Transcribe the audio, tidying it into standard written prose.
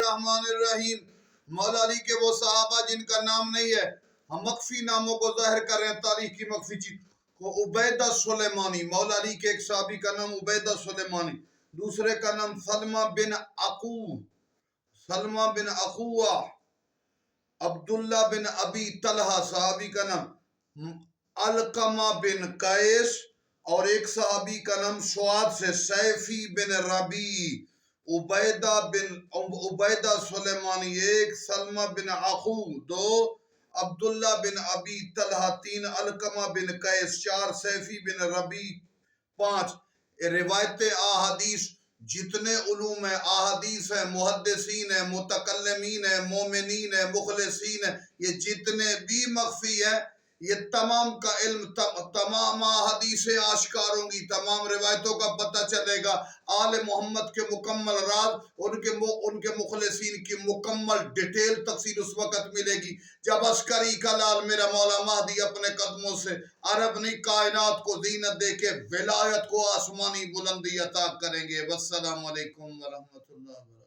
الرحمن الرحیم. مولا علی کے وہ صحابہ جن کا نام نہیں ہے، ہم مخفی ناموں کو ظاہر کر رہے ہیں، تاریخ کی مخفی چیز کو. عبیدہ سلیمانی، مولا علی کے ایک صحابی کا نام عبیدہ سلیمانی، دوسرے کا نام سلمہ بن اخوہ، عبداللہ بن ابی طلحہ صحابی کا نام، علقمہ بن قیس، اور ایک صحابی کا نام سعاد سے سیفی بن ربیع. عبیدہ سلیمانی ایک، سلمہ بن اخو دو، عبداللہ بن ابی طلحہ تین، علقمہ بن قیس چار، سیفی بن ربیع پانچ. روایت احادیث جتنے علوم ہیں، احادیث ہیں، محدثین ہیں، متکلمین ہیں، مومنین ہیں، مخلصین ہیں، یہ جتنے بھی مخفی ہیں، یہ تمام کا علم، تمام حدیثیں آشکار ہوں گی، تمام روایتوں کا پتہ چلے گا. آل محمد کے مکمل راز، ان کے مخلصین کی مکمل ڈیٹیل تفصیل اس وقت ملے گی جب عسکری کا لال میرا مولا مہدی اپنے قدموں سے عرب نہیں کائنات کو زینت دے کے ولایت کو آسمانی بلندی عطا کریں گے. والسلام علیکم ورحمۃ اللہ وبرکاتہ.